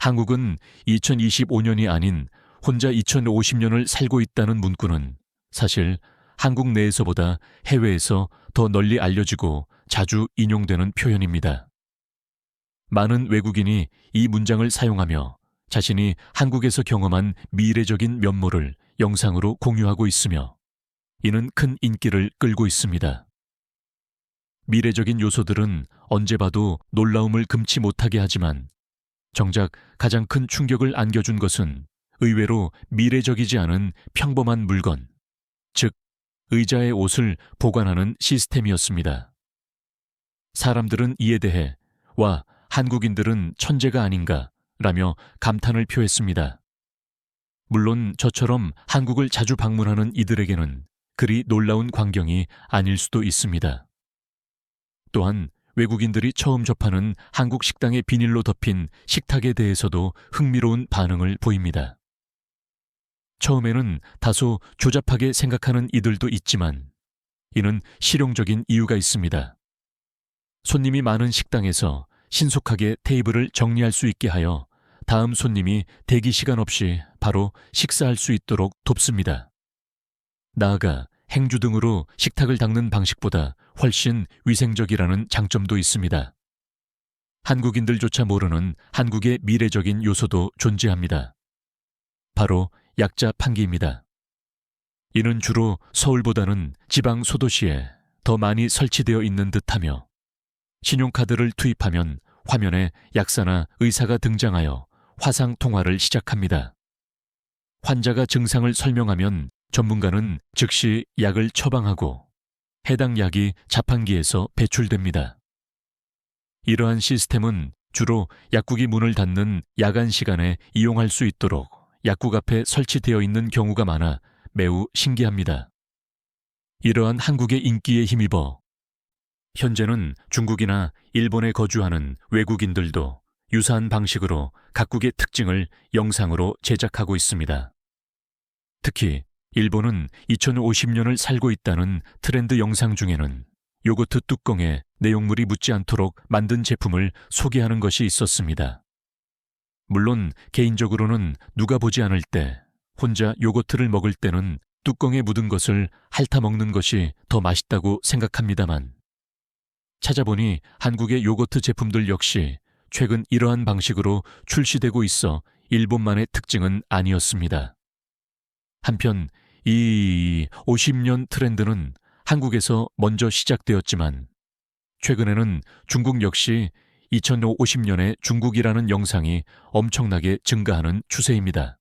한국은 2025년이 아닌 혼자 2050년을 살고 있다는 문구는 사실 한국 내에서보다 해외에서 더 널리 알려지고 자주 인용되는 표현입니다. 많은 외국인이 이 문장을 사용하며 자신이 한국에서 경험한 미래적인 면모를 영상으로 공유하고 있으며 이는 큰 인기를 끌고 있습니다. 미래적인 요소들은 언제 봐도 놀라움을 금치 못하게 하지만 정작 가장 큰 충격을 안겨준 것은 의외로 미래적이지 않은 평범한 물건, 즉 의자의 옷을 보관하는 시스템이었습니다. 사람들은 이에 대해 와, 한국인들은 천재가 아닌가 라며 감탄을 표했습니다. 물론 저처럼 한국을 자주 방문하는 이들에게는 그리 놀라운 광경이 아닐 수도 있습니다. 또한 외국인들이 처음 접하는 한국 식당의 비닐로 덮인 식탁에 대해서도 흥미로운 반응을 보입니다. 처음에는 다소 조잡하게 생각하는 이들도 있지만 이는 실용적인 이유가 있습니다. 손님이 많은 식당에서 신속하게 테이블을 정리할 수 있게 하여 다음 손님이 대기 시간 없이 바로 식사할 수 있도록 돕습니다. 나아가 행주 등으로 식탁을 닦는 방식보다 훨씬 위생적이라는 장점도 있습니다. 한국인들조차 모르는 한국의 미래적인 요소도 존재합니다. 바로 약자 판기입니다. 이는 주로 서울보다는 지방 소도시에 더 많이 설치되어 있는 듯하며 신용카드를 투입하면 화면에 약사나 의사가 등장하여 화상 통화를 시작합니다. 환자가 증상을 설명하면 전문가는 즉시 약을 처방하고 해당 약이 자판기에서 배출됩니다. 이러한 시스템은 주로 약국이 문을 닫는 야간 시간에 이용할 수 있도록 약국 앞에 설치되어 있는 경우가 많아 매우 신기합니다. 이러한 한국의 인기에 힘입어 현재는 중국이나 일본에 거주하는 외국인들도 유사한 방식으로 각국의 특징을 영상으로 제작하고 있습니다. 특히 일본은 2050년을 살고 있다는 트렌드 영상 중에는 요거트 뚜껑에 내용물이 묻지 않도록 만든 제품을 소개하는 것이 있었습니다. 물론 개인적으로는 누가 보지 않을 때 혼자 요거트를 먹을 때는 뚜껑에 묻은 것을 핥아 먹는 것이 더 맛있다고 생각합니다만 찾아보니 한국의 요거트 제품들 역시 최근 이러한 방식으로 출시되고 있어 일본만의 특징은 아니었습니다. 한편 이 50년 트렌드는 한국에서 먼저 시작되었지만 최근에는 중국 역시 2050년에 중국이라는 영상이 엄청나게 증가하는 추세입니다.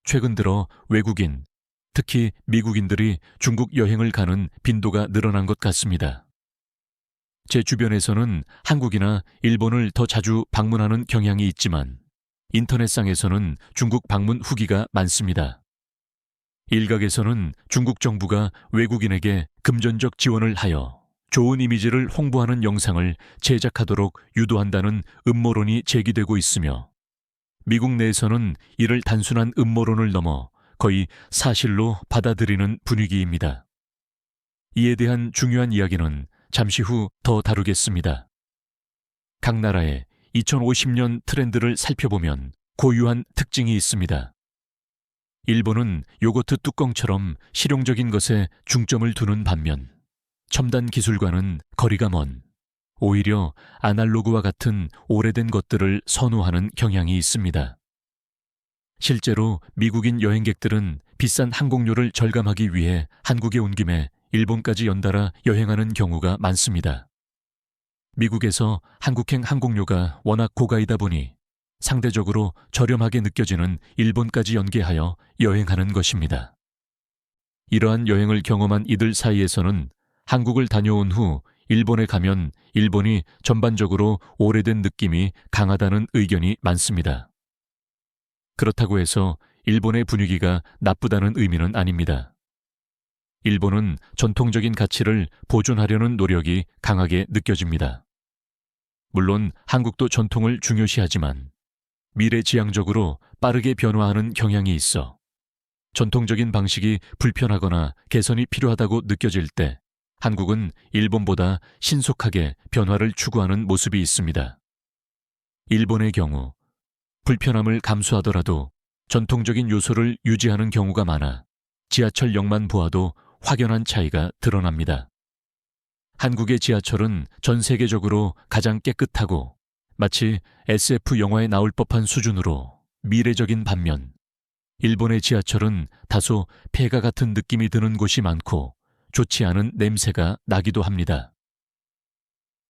최근 들어 외국인, 특히 미국인들이 중국 여행을 가는 빈도가 늘어난 것 같습니다. 제 주변에서는 한국이나 일본을 더 자주 방문하는 경향이 있지만 인터넷상에서는 중국 방문 후기가 많습니다. 일각에서는 중국 정부가 외국인에게 금전적 지원을 하여 좋은 이미지를 홍보하는 영상을 제작하도록 유도한다는 음모론이 제기되고 있으며 미국 내에서는 이를 단순한 음모론을 넘어 거의 사실로 받아들이는 분위기입니다. 이에 대한 중요한 이야기는 잠시 후 더 다루겠습니다. 각 나라의 2050년 트렌드를 살펴보면 고유한 특징이 있습니다. 일본은 요거트 뚜껑처럼 실용적인 것에 중점을 두는 반면 첨단 기술과는 거리가 먼 오히려 아날로그와 같은 오래된 것들을 선호하는 경향이 있습니다. 실제로 미국인 여행객들은 비싼 항공료를 절감하기 위해 한국에 온 김에 일본까지 연달아 여행하는 경우가 많습니다. 미국에서 한국행 항공료가 워낙 고가이다 보니 상대적으로 저렴하게 느껴지는 일본까지 연계하여 여행하는 것입니다. 이러한 여행을 경험한 이들 사이에서는 한국을 다녀온 후 일본에 가면 일본이 전반적으로 오래된 느낌이 강하다는 의견이 많습니다. 그렇다고 해서 일본의 분위기가 나쁘다는 의미는 아닙니다. 일본은 전통적인 가치를 보존하려는 노력이 강하게 느껴집니다. 물론 한국도 전통을 중요시하지만 미래지향적으로 빠르게 변화하는 경향이 있어 전통적인 방식이 불편하거나 개선이 필요하다고 느껴질 때 한국은 일본보다 신속하게 변화를 추구하는 모습이 있습니다. 일본의 경우 불편함을 감수하더라도 전통적인 요소를 유지하는 경우가 많아 지하철역만 보아도 확연한 차이가 드러납니다. 한국의 지하철은 전 세계적으로 가장 깨끗하고 마치 SF 영화에 나올 법한 수준으로 미래적인 반면, 일본의 지하철은 다소 폐가 같은 느낌이 드는 곳이 많고 좋지 않은 냄새가 나기도 합니다.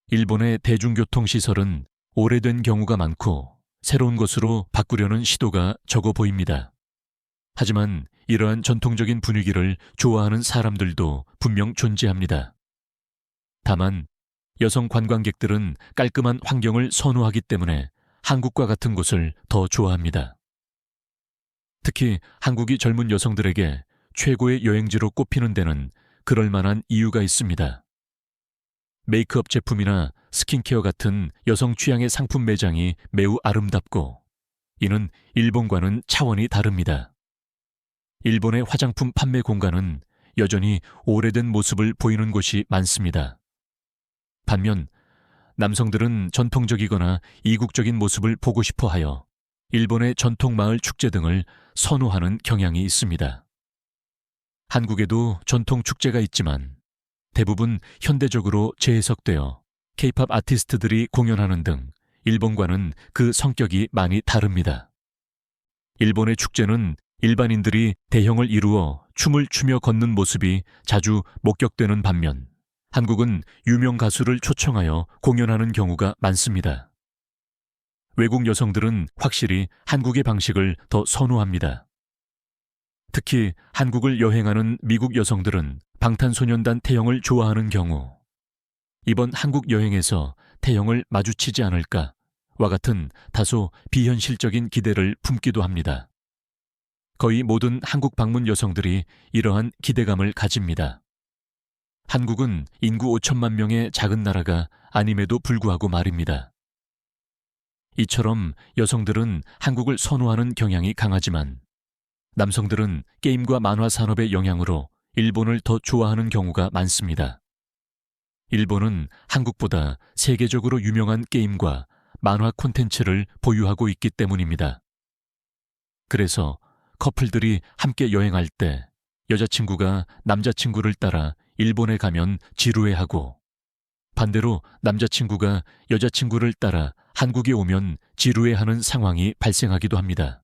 일본의 대중교통시설은 오래된 경우가 많고 새로운 것으로 바꾸려는 시도가 적어 보입니다. 하지만 이러한 전통적인 분위기를 좋아하는 사람들도 분명 존재합니다. 다만 여성 관광객들은 깔끔한 환경을 선호하기 때문에 한국과 같은 곳을 더 좋아합니다. 특히 한국이 젊은 여성들에게 최고의 여행지로 꼽히는 데는 그럴 만한 이유가 있습니다. 메이크업 제품이나 스킨케어 같은 여성 취향의 상품 매장이 매우 아름답고 이는 일본과는 차원이 다릅니다. 일본의 화장품 판매 공간은 여전히 오래된 모습을 보이는 곳이 많습니다. 반면 남성들은 전통적이거나 이국적인 모습을 보고 싶어 하여 일본의 전통 마을 축제 등을 선호하는 경향이 있습니다. 한국에도 전통 축제가 있지만 대부분 현대적으로 재해석되어 K-팝 아티스트들이 공연하는 등 일본과는 그 성격이 많이 다릅니다. 일본의 축제는 일반인들이 대형을 이루어 춤을 추며 걷는 모습이 자주 목격되는 반면 한국은 유명 가수를 초청하여 공연하는 경우가 많습니다. 외국 여성들은 확실히 한국의 방식을 더 선호합니다. 특히 한국을 여행하는 미국 여성들은 방탄소년단 태영을 좋아하는 경우 이번 한국 여행에서 태영을 마주치지 않을까와 같은 다소 비현실적인 기대를 품기도 합니다. 거의 모든 한국 방문 여성들이 이러한 기대감을 가집니다. 한국은 인구 5천만 명의 작은 나라가 아님에도 불구하고 말입니다. 이처럼 여성들은 한국을 선호하는 경향이 강하지만 남성들은 게임과 만화 산업의 영향으로 일본을 더 좋아하는 경우가 많습니다. 일본은 한국보다 세계적으로 유명한 게임과 만화 콘텐츠를 보유하고 있기 때문입니다. 그래서 커플들이 함께 여행할 때 여자친구가 남자친구를 따라 일본에 가면 지루해하고 반대로 남자친구가 여자친구를 따라 한국에 오면 지루해하는 상황이 발생하기도 합니다.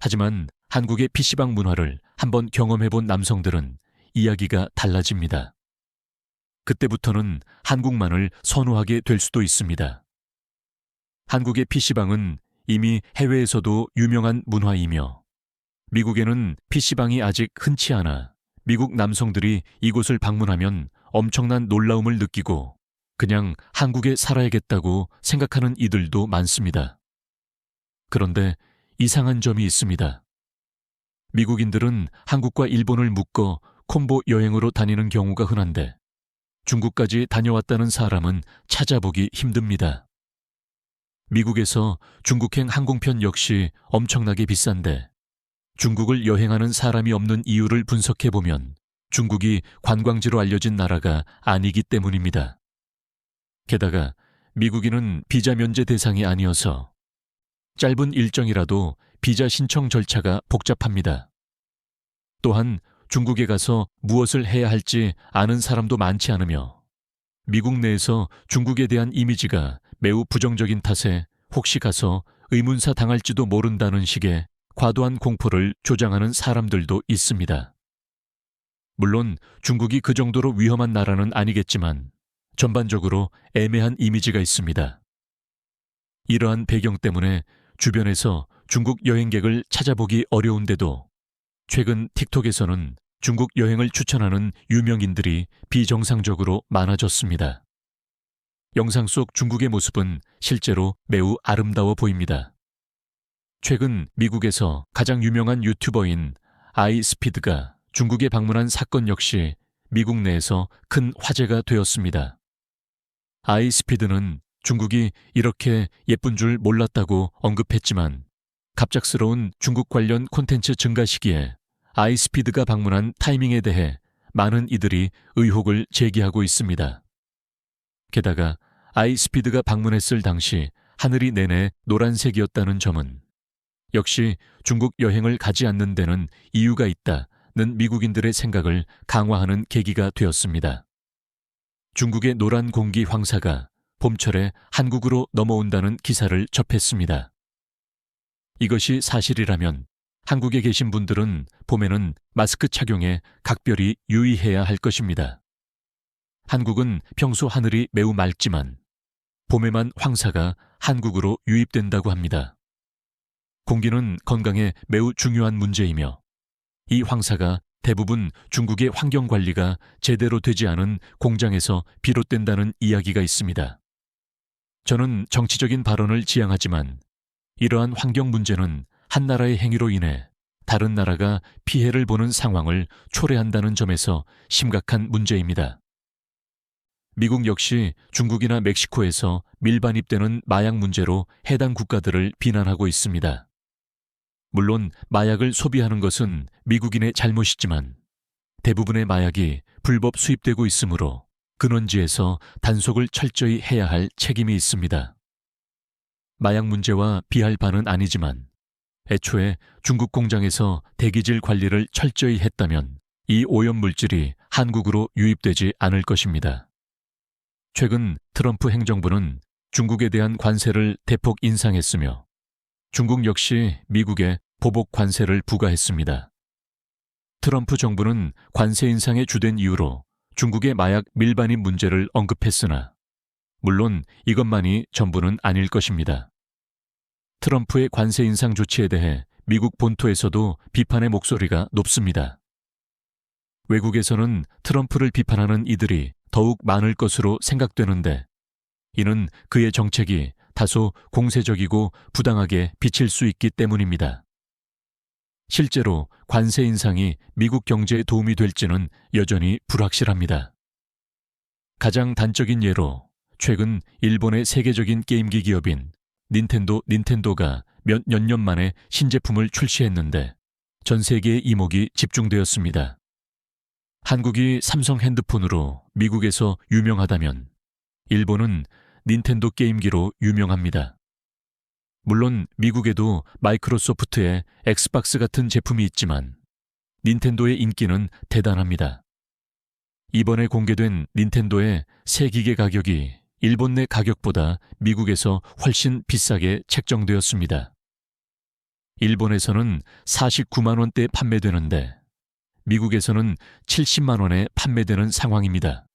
하지만 한국의 PC방 문화를 한번 경험해본 남성들은 이야기가 달라집니다. 그때부터는 한국만을 선호하게 될 수도 있습니다. 한국의 PC방은 이미 해외에서도 유명한 문화이며 미국에는 PC방이 아직 흔치 않아 미국 남성들이 이곳을 방문하면 엄청난 놀라움을 느끼고 그냥 한국에 살아야겠다고 생각하는 이들도 많습니다. 그런데 이상한 점이 있습니다. 미국인들은 한국과 일본을 묶어 콤보 여행으로 다니는 경우가 흔한데 중국까지 다녀왔다는 사람은 찾아보기 힘듭니다. 미국에서 중국행 항공편 역시 엄청나게 비싼데 중국을 여행하는 사람이 없는 이유를 분석해보면 중국이 관광지로 알려진 나라가 아니기 때문입니다. 게다가 미국인은 비자 면제 대상이 아니어서 짧은 일정이라도 비자 신청 절차가 복잡합니다. 또한 중국에 가서 무엇을 해야 할지 아는 사람도 많지 않으며 미국 내에서 중국에 대한 이미지가 매우 부정적인 탓에 혹시 가서 의문사 당할지도 모른다는 식의 과도한 공포를 조장하는 사람들도 있습니다. 물론 중국이 그 정도로 위험한 나라는 아니겠지만 전반적으로 애매한 이미지가 있습니다. 이러한 배경 때문에 주변에서 중국 여행객을 찾아보기 어려운데도 최근 틱톡에서는 중국 여행을 추천하는 유명인들이 비정상적으로 많아졌습니다. 영상 속 중국의 모습은 실제로 매우 아름다워 보입니다. 최근 미국에서 가장 유명한 유튜버인 아이스피드가 중국에 방문한 사건 역시 미국 내에서 큰 화제가 되었습니다. 아이스피드는 중국이 이렇게 예쁜 줄 몰랐다고 언급했지만 갑작스러운 중국 관련 콘텐츠 증가 시기에 아이스피드가 방문한 타이밍에 대해 많은 이들이 의혹을 제기하고 있습니다. 게다가 아이스피드가 방문했을 당시 하늘이 내내 노란색이었다는 점은 역시 중국 여행을 가지 않는 데는 이유가 있다는 미국인들의 생각을 강화하는 계기가 되었습니다. 중국의 노란 공기 황사가 봄철에 한국으로 넘어온다는 기사를 접했습니다. 이것이 사실이라면 한국에 계신 분들은 봄에는 마스크 착용에 각별히 유의해야 할 것입니다. 한국은 평소 하늘이 매우 맑지만 봄에만 황사가 한국으로 유입된다고 합니다. 공기는 건강에 매우 중요한 문제이며 이 황사가 대부분 중국의 환경관리가 제대로 되지 않은 공장에서 비롯된다는 이야기가 있습니다. 저는 정치적인 발언을 지향하지만 이러한 환경 문제는 한 나라의 행위로 인해 다른 나라가 피해를 보는 상황을 초래한다는 점에서 심각한 문제입니다. 미국 역시 중국이나 멕시코에서 밀반입되는 마약 문제로 해당 국가들을 비난하고 있습니다. 물론 마약을 소비하는 것은 미국인의 잘못이지만 대부분의 마약이 불법 수입되고 있으므로 근원지에서 단속을 철저히 해야 할 책임이 있습니다. 마약 문제와 비할 바는 아니지만 애초에 중국 공장에서 대기질 관리를 철저히 했다면 이 오염물질이 한국으로 유입되지 않을 것입니다. 최근 트럼프 행정부는 중국에 대한 관세를 대폭 인상했으며 중국 역시 미국에 보복 관세를 부과했습니다. 트럼프 정부는 관세 인상의 주된 이유로 중국의 마약 밀반입 문제를 언급했으나 물론 이것만이 전부는 아닐 것입니다. 트럼프의 관세 인상 조치에 대해 미국 본토에서도 비판의 목소리가 높습니다. 외국에서는 트럼프를 비판하는 이들이 더욱 많을 것으로 생각되는데 이는 그의 정책이 다소 공세적이고 부당하게 비칠 수 있기 때문입니다. 실제로 관세 인상이 미국 경제에 도움이 될지는 여전히 불확실합니다. 가장 단적인 예로 최근 일본의 세계적인 게임기 기업인 닌텐도가 몇 년 만에 신제품을 출시했는데 전 세계의 이목이 집중되었습니다. 한국이 삼성 핸드폰으로 미국에서 유명하다면 일본은 닌텐도 게임기로 유명합니다. 물론 미국에도 마이크로소프트의 엑스박스 같은 제품이 있지만 닌텐도의 인기는 대단합니다. 이번에 공개된 닌텐도의 새 기계 가격이 일본 내 가격보다 미국에서 훨씬 비싸게 책정되었습니다. 일본에서는 49만 원대에 판매되는데 미국에서는 70만 원에 판매되는 상황입니다.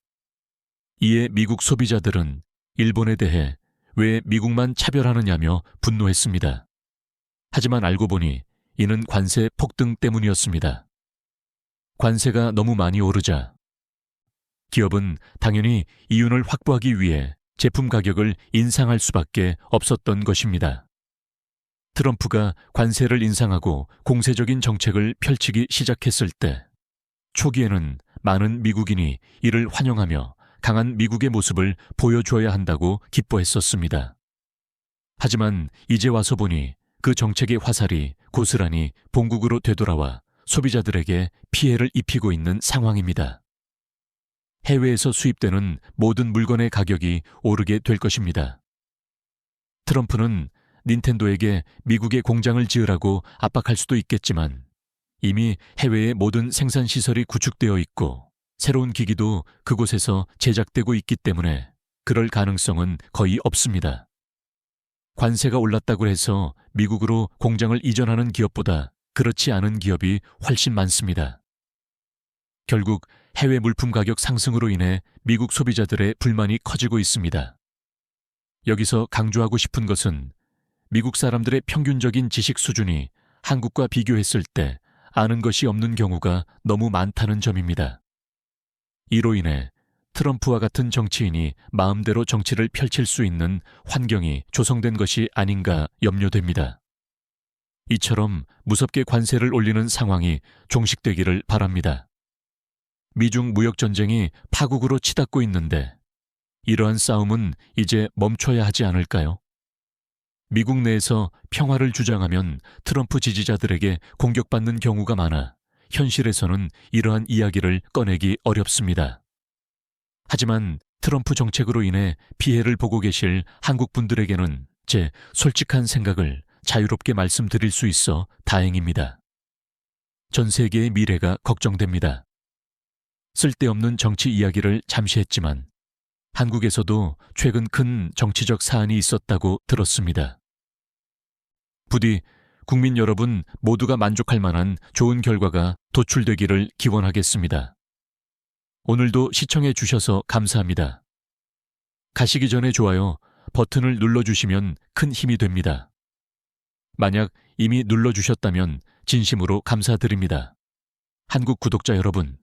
이에 미국 소비자들은 일본에 대해 왜 미국만 차별하느냐며 분노했습니다. 하지만 알고 보니 이는 관세 폭등 때문이었습니다. 관세가 너무 많이 오르자 기업은 당연히 이윤을 확보하기 위해 제품 가격을 인상할 수밖에 없었던 것입니다. 트럼프가 관세를 인상하고 공세적인 정책을 펼치기 시작했을 때 초기에는 많은 미국인이 이를 환영하며 강한 미국의 모습을 보여줘야 한다고 기뻐했었습니다. 하지만 이제 와서 보니 그 정책의 화살이 고스란히 본국으로 되돌아와 소비자들에게 피해를 입히고 있는 상황입니다. 해외에서 수입되는 모든 물건의 가격이 오르게 될 것입니다. 트럼프는 닌텐도에게 미국에 공장을 지으라고 압박할 수도 있겠지만 이미 해외의 모든 생산시설이 구축되어 있고 새로운 기기도 그곳에서 제작되고 있기 때문에 그럴 가능성은 거의 없습니다. 관세가 올랐다고 해서 미국으로 공장을 이전하는 기업보다 그렇지 않은 기업이 훨씬 많습니다. 결국 해외 물품 가격 상승으로 인해 미국 소비자들의 불만이 커지고 있습니다. 여기서 강조하고 싶은 것은 미국 사람들의 평균적인 지식 수준이 한국과 비교했을 때 아는 것이 없는 경우가 너무 많다는 점입니다. 이로 인해 트럼프와 같은 정치인이 마음대로 정치를 펼칠 수 있는 환경이 조성된 것이 아닌가 염려됩니다. 이처럼 무섭게 관세를 올리는 상황이 종식되기를 바랍니다. 미중 무역전쟁이 파국으로 치닫고 있는데 이러한 싸움은 이제 멈춰야 하지 않을까요? 미국 내에서 평화를 주장하면 트럼프 지지자들에게 공격받는 경우가 많아 현실에서는 이러한 이야기를 꺼내기 어렵습니다. 하지만 트럼프 정책으로 인해 피해를 보고 계실 한국 분들에게는 제 솔직한 생각을 자유롭게 말씀드릴 수 있어 다행입니다. 전 세계의 미래가 걱정됩니다. 쓸데없는 정치 이야기를 잠시 했지만 한국에서도 최근 큰 정치적 사안이 있었다고 들었습니다. 부디 국민 여러분 모두가 만족할 만한 좋은 결과가 도출되기를 기원하겠습니다. 오늘도 시청해 주셔서 감사합니다. 가시기 전에 좋아요 버튼을 눌러주시면 큰 힘이 됩니다. 만약 이미 눌러주셨다면 진심으로 감사드립니다. 한국 구독자 여러분,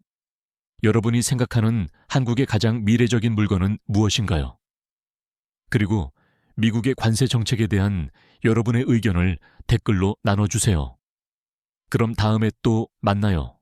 여러분이 생각하는 한국의 가장 미래적인 물건은 무엇인가요? 그리고 미국의 관세 정책에 대한 여러분의 의견을 댓글로 나눠주세요. 그럼 다음에 또 만나요.